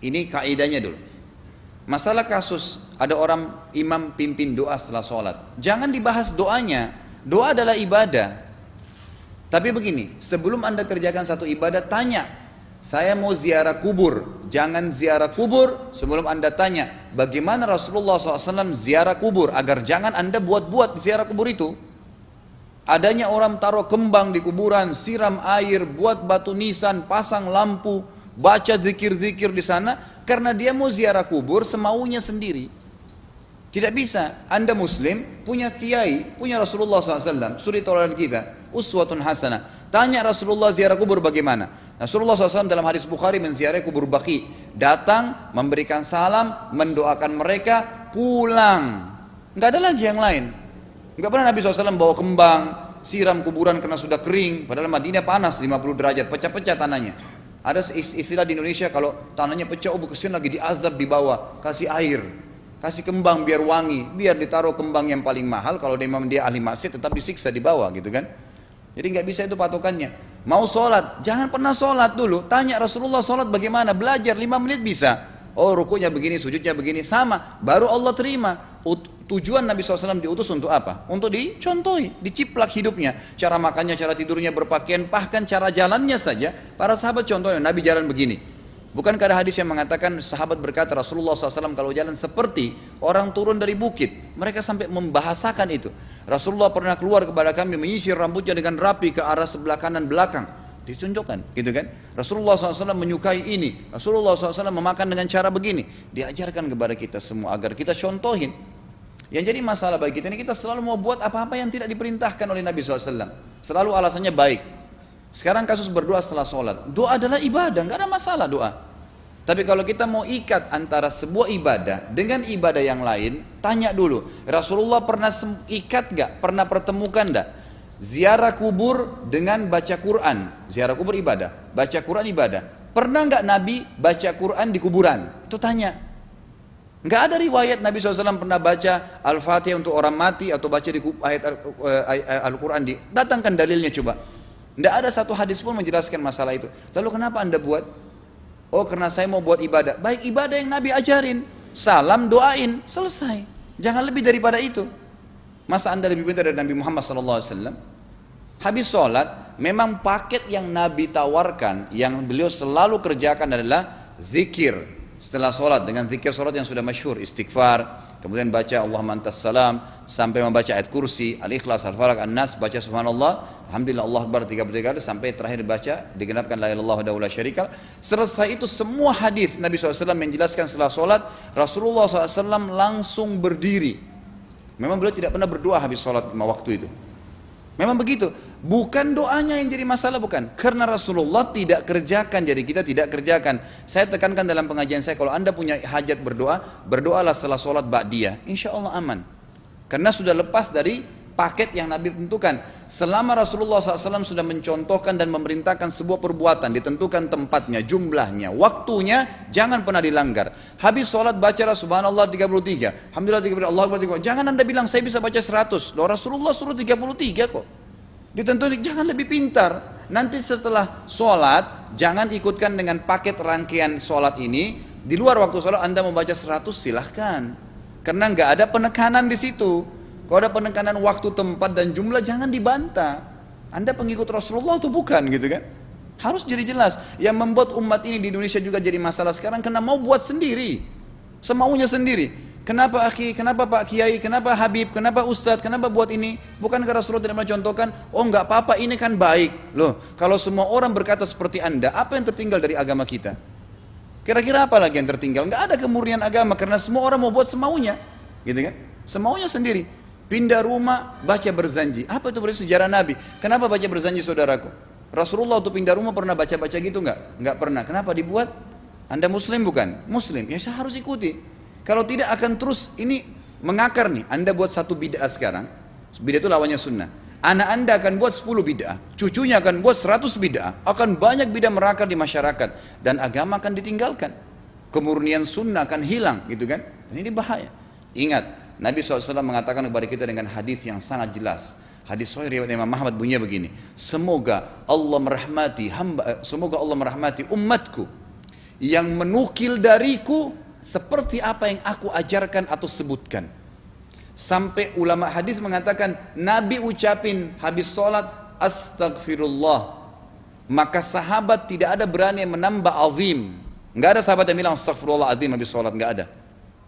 Ini kaidahnya dulu. Masalah kasus ada orang imam pimpin doa setelah sholat, jangan dibahas doanya. Doa adalah ibadah. Tapi begini, sebelum anda kerjakan satu ibadah, tanya, saya mau ziarah kubur. Jangan ziarah kubur sebelum anda tanya bagaimana Rasulullah SAW ziarah kubur, agar jangan anda buat-buat ziarah kubur itu. Adanya orang taruh kembang di kuburan, siram air, buat batu nisan, pasang lampu, baca zikir-zikir di sana, karena dia mau ziarah kubur semaunya sendiri. Tidak bisa. Anda muslim, punya kiai, punya Rasulullah SAW, suri tauladan kita, uswatun hasanah. Tanya Rasulullah ziarah kubur bagaimana. Rasulullah SAW dalam hadis Bukhari menziarahi kubur Baqi, datang, memberikan salam, mendoakan mereka, pulang. Nggak ada lagi yang lain. Nggak pernah Nabi SAW bawa kembang, siram kuburan karena sudah kering, padahal Madinah panas 50 derajat, pecah-pecah tanahnya. Ada istilah di Indonesia, kalau tanahnya pecah, kesian lagi diazab di bawah, kasih air, kasih kembang biar wangi, biar ditaruh kembang yang paling mahal. Kalau dia ahli maksiat tetap disiksa di bawah gitu kan. Jadi nggak bisa itu patokannya. Mau sholat, jangan pernah sholat dulu, tanya Rasulullah sholat bagaimana, belajar 5 menit bisa. Oh rukunya begini, sujudnya begini, sama, baru Allah terima. Tujuan Nabi SAW diutus untuk apa? Untuk dicontohi, diciplak hidupnya, cara makannya, cara tidurnya, berpakaian, bahkan cara jalannya saja. Para sahabat contohnya, Nabi jalan begini. Bukankah ada hadis yang mengatakan sahabat berkata Rasulullah SAW kalau jalan seperti orang turun dari bukit. Mereka sampai membahasakan itu. Rasulullah pernah keluar kepada kami menyisir rambutnya dengan rapi ke arah sebelah kanan belakang. Ditunjukkan gitu kan. Rasulullah SAW menyukai ini. Rasulullah SAW memakan dengan cara begini. Diajarkan kepada kita semua agar kita contohin. Yang jadi masalah bagi kita ini, kita selalu mau buat apa-apa yang tidak diperintahkan oleh Nabi SAW. Selalu alasannya baik. Sekarang kasus berdoa setelah sholat. Doa adalah ibadah, nggak ada masalah doa. Tapi kalau kita mau ikat antara sebuah ibadah dengan ibadah yang lain, tanya dulu, Rasulullah pernah ikat nggak? Pernah pertemukan nggak? Ziarah kubur dengan baca Quran. Ziarah kubur ibadah, baca Quran ibadah. Pernah nggak Nabi baca Quran di kuburan? Itu tanya. Nggak ada riwayat Nabi SAW pernah baca Al-Fatihah untuk orang mati atau baca di ayat Al-Quran. Datangkan dalilnya coba. Tidak ada satu hadis pun menjelaskan masalah itu. Lalu kenapa anda buat? Oh karena saya mau buat ibadah. Baik, ibadah yang Nabi ajarin. Salam, doain, selesai. Jangan lebih daripada itu. Masa anda lebih pintar dari Nabi Muhammad SAW? Habis sholat, memang paket yang Nabi tawarkan, yang beliau selalu kerjakan adalah zikir. Setelah sholat, dengan zikir sholat yang sudah masyhur, istighfar, kemudian baca Allahumma antas salam, sampai membaca ayat kursi, al-ikhlas, al-falaq, an-nas, baca subhanallah, alhamdulillah, Allah akbar 33 kali, sampai terakhir baca, digenapkan la ilaha illallah wahdahu la syarika lah. Selesai itu semua hadis Nabi SAW menjelaskan setelah sholat, Rasulullah SAW langsung berdiri. Memang beliau tidak pernah berdoa habis sholat waktu itu. Memang begitu. Bukan doanya yang jadi masalah, bukan. Karena Rasulullah tidak kerjakan, jadi kita tidak kerjakan. Saya tekankan dalam pengajian saya, kalau anda punya hajat berdoa, berdoalah setelah sholat ba'diyah. Insya Allah aman. Karena sudah lepas dari paket yang Nabi tentukan. Selama Rasulullah SAW sudah mencontohkan dan memerintahkan sebuah perbuatan, ditentukan tempatnya, jumlahnya, waktunya, jangan pernah dilanggar. Habis sholat bacalah subhanallah 33, alhamdulillah 33, Allah akbar 33. Jangan anda bilang saya bisa baca 100. Loh, Rasulullah suruh 33 kok. Ditentukan, jangan lebih pintar. Nanti setelah sholat, jangan ikutkan dengan paket rangkaian sholat ini. Di luar waktu sholat anda membaca 100 silahkan. Karena nggak ada penekanan di situ. Kalau ada penekanan waktu, tempat dan jumlah, jangan dibantah. Anda pengikut Rasulullah atau bukan gitu kan? Harus jadi jelas. Yang membuat umat ini di Indonesia juga jadi masalah sekarang karena mau buat sendiri, semaunya sendiri. Kenapa akhi, kenapa Pak Kiai, kenapa Habib, kenapa Ustadz, kenapa buat ini? Bukankah Rasulullah tidak mencontohkan? Oh enggak apa-apa, ini kan baik. Loh, kalau semua orang berkata seperti anda, apa yang tertinggal dari agama kita? Kira-kira apa lagi yang tertinggal? Enggak ada kemurnian agama karena semua orang mau buat semaunya, gitu kan? Semaunya sendiri. Pindah rumah, baca berzanji. Apa itu berarti sejarah Nabi? Kenapa baca berzanji saudaraku? Rasulullah waktu pindah rumah pernah baca-baca gitu enggak? Enggak pernah. Kenapa dibuat? Anda muslim bukan? Muslim. Ya saya harus ikuti. Kalau tidak akan terus ini mengakar nih. Anda buat satu bid'ah sekarang. Bid'ah itu lawannya sunnah. Anak anda akan buat 10 bid'ah. Cucunya akan buat 100 bid'ah. Akan banyak bid'ah merakar di masyarakat. Dan agama akan ditinggalkan. Kemurnian sunnah akan hilang gitu kan. Dan ini bahaya. Ingat, Nabi SAW mengatakan kepada kita dengan hadis yang sangat jelas. Hadis sahih riwayat Imam Ahmad bunyinya begini. Semoga Allah merahmati umatku yang menukil dariku seperti apa yang aku ajarkan atau sebutkan. Sampai ulama hadis mengatakan Nabi ucapin habis sholat astagfirullah, maka sahabat tidak ada berani menambah azim. Enggak ada sahabat yang bilang astagfirullah azim habis sholat, enggak ada.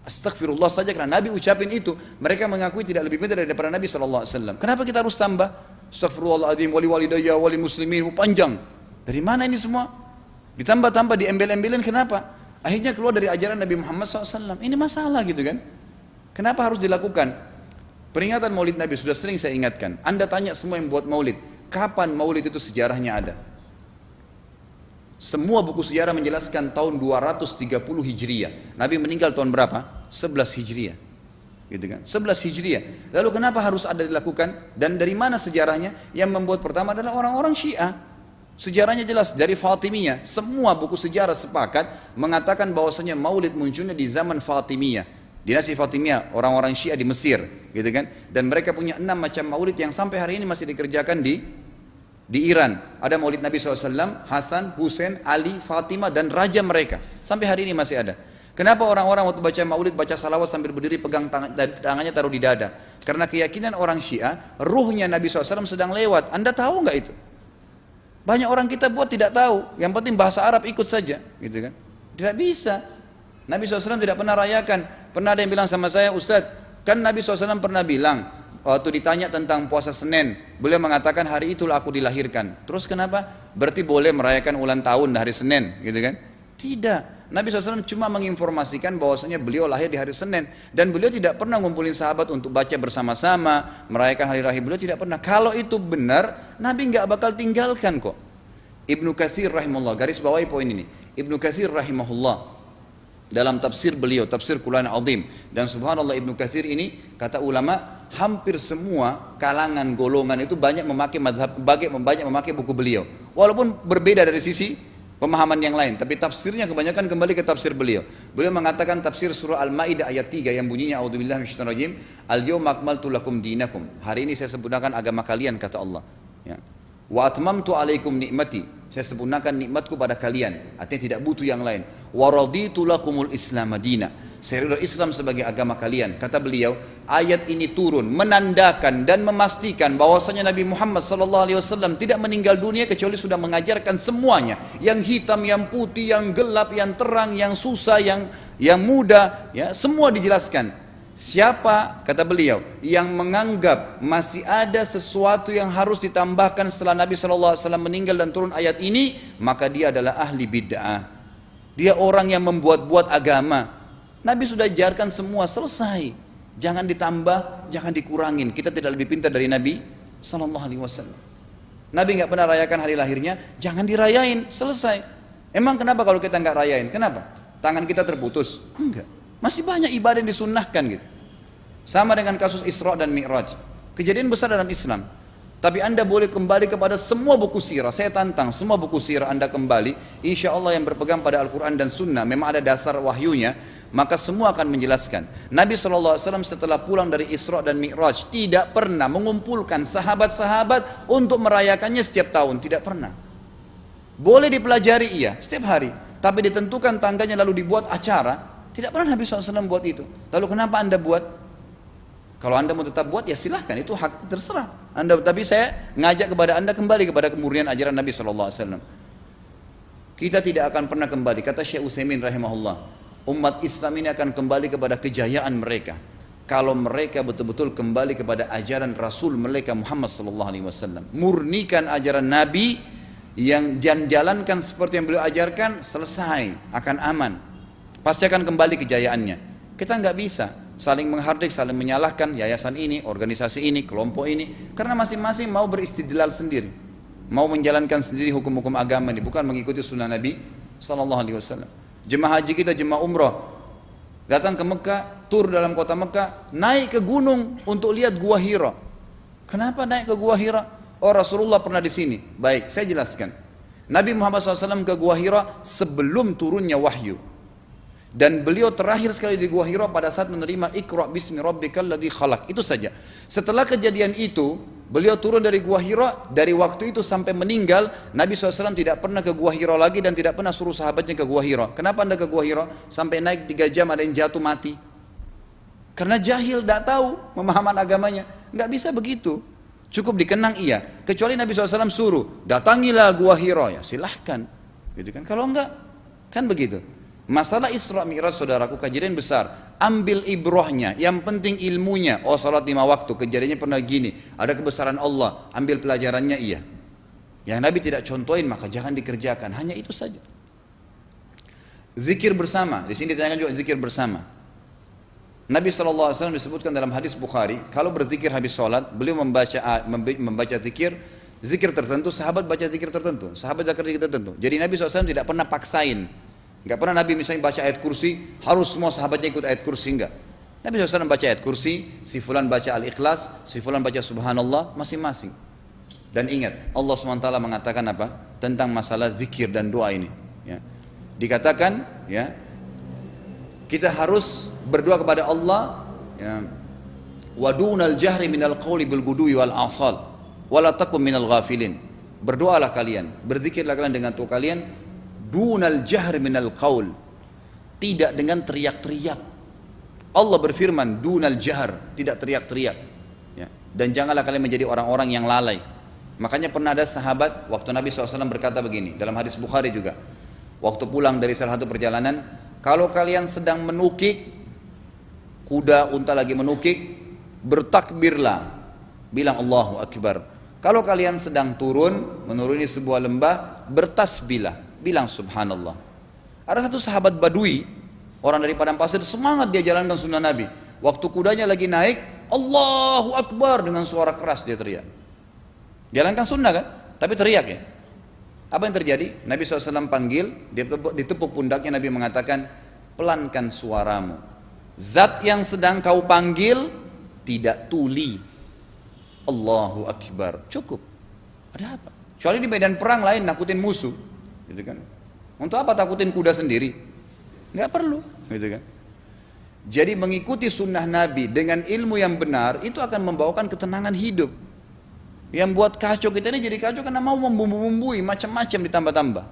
Astagfirullah saja karena Nabi ucapin itu, mereka mengakui tidak lebih pintar daripada Nabi SAW. Kenapa kita harus tambah astagfirullahaladzim wali walidayya wali muslimin, panjang? Dari mana ini semua? Ditambah-tambah, diembel-embelin, kenapa? Akhirnya keluar dari ajaran Nabi Muhammad SAW. Ini masalah gitu kan? Kenapa harus dilakukan? Peringatan maulid Nabi sudah sering saya ingatkan. Anda tanya semua yang buat maulid, kapan maulid itu sejarahnya ada? Semua buku sejarah menjelaskan tahun 230 Hijriah. Nabi meninggal tahun berapa? 11 Hijriah. Gitu kan? 11 Hijriah. Lalu kenapa harus ada dilakukan? Dan dari mana sejarahnya? Yang membuat pertama adalah orang-orang Syiah. Sejarahnya jelas dari Fatimiyah. Semua buku sejarah sepakat mengatakan bahwasanya maulid munculnya di zaman Fatimiyah. Dinasti Fatimiyah, orang-orang Syiah di Mesir, gitu kan? Dan mereka punya 6 macam maulid yang sampai hari ini masih dikerjakan di Iran. Ada maulid Nabi SAW, Hasan, Husain, Ali, Fatimah, dan raja mereka. Sampai hari ini masih ada. Kenapa orang-orang waktu baca maulid, baca salawat sambil berdiri pegang tangannya taruh di dada? Karena keyakinan orang Syiah, ruhnya Nabi SAW sedang lewat. Anda tahu nggak itu? Banyak orang kita buat tidak tahu. Yang penting bahasa Arab ikut saja, gitu kan? Tidak bisa. Nabi SAW tidak pernah rayakan. Pernah ada yang bilang sama saya, Ustaz, kan Nabi SAW pernah bilang, waktu ditanya tentang puasa Senin, beliau mengatakan hari itulah aku dilahirkan. Terus kenapa? Berarti boleh merayakan ulang tahun hari Senin, gitu kan? Tidak. Nabi SAW cuma menginformasikan bahwasanya beliau lahir di hari Senin. Dan beliau tidak pernah ngumpulin sahabat untuk baca bersama-sama, merayakan hari raya, beliau tidak pernah. Kalau itu benar, Nabi nggak bakal tinggalkan kok. Ibnu Katsir rahimahullah, garis bawahi poin ini. Ibnu Katsir rahimahullah, dalam tafsir beliau, tafsir Quran Azim, dan subhanallah Ibnu Katsir ini, kata ulama, hampir semua kalangan golongan itu banyak memakai madhab, banyak memakai buku beliau, walaupun berbeda dari sisi pemahaman yang lain, tapi tafsirnya kebanyakan kembali ke tafsir beliau. Beliau mengatakan tafsir surah Al-Maidah ayat 3 yang bunyinya a'udzubillahi minasyaitonir rajim, al-yawma akmaltu lakum dinakum, hari ini saya sempurnakan agama kalian, kata Allah, ya. Wa atmamtu alaikum nikmati, saya sempurnakan nikmatku pada kalian, artinya tidak butuh yang lain. Wa raditu lakumul islam madina, saya ridho Islam sebagai agama kalian. Kata beliau, ayat ini turun menandakan dan memastikan bahwasanya Nabi Muhammad SAW tidak meninggal dunia kecuali sudah mengajarkan semuanya, yang hitam, yang putih, yang gelap, yang terang, yang susah, yang mudah, ya, semua dijelaskan. Siapa, kata beliau, yang menganggap masih ada sesuatu yang harus ditambahkan setelah Nabi SAW meninggal dan turun ayat ini, maka dia adalah ahli bid'ah. Dia orang yang membuat-buat agama. Nabi sudah ajarkan semua, selesai. Jangan ditambah, jangan dikurangin. Kita tidak lebih pintar dari Nabi SAW. Nabi nggak pernah rayakan hari lahirnya, jangan dirayain, selesai. Emang kenapa kalau kita nggak rayain? Kenapa? Tangan kita terputus? Enggak. Masih banyak ibadah yang disunnahkan gitu. Sama dengan kasus Isra dan Mi'raj. Kejadian besar dalam Islam. Tapi Anda boleh kembali kepada semua buku sirah. Saya tantang semua buku sirah Anda kembali. Insya Allah yang berpegang pada Al-Quran dan Sunnah, memang ada dasar wahyunya, maka semua akan menjelaskan. Nabi SAW setelah pulang dari Isra dan Mi'raj tidak pernah mengumpulkan sahabat-sahabat untuk merayakannya setiap tahun. Tidak pernah. Boleh dipelajari, iya, setiap hari. Tapi ditentukan tanggalnya lalu dibuat acara. Tidak pernah Nabi SAW buat itu. Lalu kenapa Anda buat? Kalau Anda mau tetap buat, ya silahkan, itu hak terserah Anda. Tapi saya ngajak kepada Anda kembali kepada kemurnian ajaran Nabi SAW. Kita tidak akan pernah kembali, kata Syekh Utsaimin rahimahullah, umat Islam ini akan kembali kepada kejayaan mereka kalau mereka betul-betul kembali kepada ajaran Rasul mereka Muhammad SAW. Murnikan ajaran Nabi yang jalankan seperti yang beliau ajarkan, selesai, akan aman. Pasti akan kembali kejayaannya. Kita nggak bisa saling menghardik, saling menyalahkan yayasan ini, organisasi ini, kelompok ini, karena masing-masing mau beristidlal sendiri, mau menjalankan sendiri hukum-hukum agama ini, bukan mengikuti sunnah Nabi SAW. Jemaah haji kita, jemaah umrah, datang ke Mekah, tur dalam kota Mekah, naik ke gunung untuk lihat Gua Hira. Kenapa naik ke Gua Hira? Oh, Rasulullah pernah di sini. Baik, saya jelaskan. Nabi Muhammad SAW ke Gua Hira sebelum turunnya wahyu. Dan beliau terakhir sekali di Gua Hira pada saat menerima Iqra bismi rabbikal ladzi khalaq. Itu saja. Setelah kejadian itu, Beliau turun dari Gua Hira, dari waktu itu sampai meninggal, Nabi SAW tidak pernah ke Gua Hira lagi dan tidak pernah suruh sahabatnya ke Gua Hira. Kenapa anda ke Gua Hira? Sampai naik 3 jam ada yang jatuh mati. Karena jahil, tidak tahu pemahaman agamanya. Nggak bisa begitu. Cukup dikenang iya. Kecuali Nabi SAW suruh, datangilah Gua Hira. Ya silahkan. Gitu kan? Kalau enggak, kan begitu. Masalah Isra Mi'raj saudaraku kejadian besar. Ambil ibrahnya, yang penting ilmunya. Oh salat 5 waktu, kejadiannya pernah gini. Ada kebesaran Allah, ambil pelajarannya iya. Yang Nabi tidak contohin maka jangan dikerjakan. Hanya itu saja. Zikir bersama, di sini ditanyakan juga zikir bersama. Nabi SAW disebutkan dalam hadis Bukhari, kalau berzikir habis sholat, beliau membaca zikir tertentu, sahabat baca zikir tertentu, sahabat baca zikir tertentu. Jadi Nabi SAW tidak pernah paksain. Enggak pernah Nabi misalnya baca ayat kursi, harus semua sahabatnya ikut ayat kursi, enggak. Nabi SAW baca ayat kursi, si fulan baca al-ikhlas, si fulan baca subhanallah, masing-masing. Dan ingat, Allah SWT mengatakan apa? Tentang masalah zikir dan doa ini. Ya. Dikatakan, ya, kita harus berdoa kepada Allah, ya, wadunal jahri minal qawli bil gudui wal asal, wala takum minal ghafilin. Berdoalah kalian, berzikirlah kalian dengan doa kalian, dunal jahr minal qaul, tidak dengan teriak-teriak. Allah berfirman dunal jahr, tidak teriak-teriak, ya. Dan janganlah kalian menjadi orang-orang yang lalai. Makanya pernah ada sahabat waktu Nabi SAW berkata begini dalam hadis Bukhari juga, waktu pulang dari salah satu perjalanan, kalau kalian sedang menukik kuda, unta lagi menukik, bertakbirlah, bilang Allahu Akbar. Kalau kalian sedang menuruni sebuah lembah, bertasbihlah, bilang subhanallah. Ada satu sahabat badui, orang dari padang pasir, semangat dia jalankan sunnah Nabi. Waktu kudanya lagi naik, Allahu Akbar, dengan suara keras dia teriak. Jalankan sunnah kan, tapi teriak ya. Apa yang terjadi? Nabi SAW panggil, dia ditepuk pundaknya, Nabi mengatakan, pelankan suaramu. Zat yang sedang kau panggil tidak tuli. Allahu Akbar, cukup. Ada apa? Kecuali di medan perang lain nakutin musuh, gitu kan? Untuk apa takutin kuda sendiri? Nggak perlu, gitu kan? Jadi mengikuti sunnah Nabi dengan ilmu yang benar itu akan membawakan ketenangan hidup. Yang buat kacau kita ini jadi kacau karena mau membumbu-bumbui macam-macam ditambah-tambah.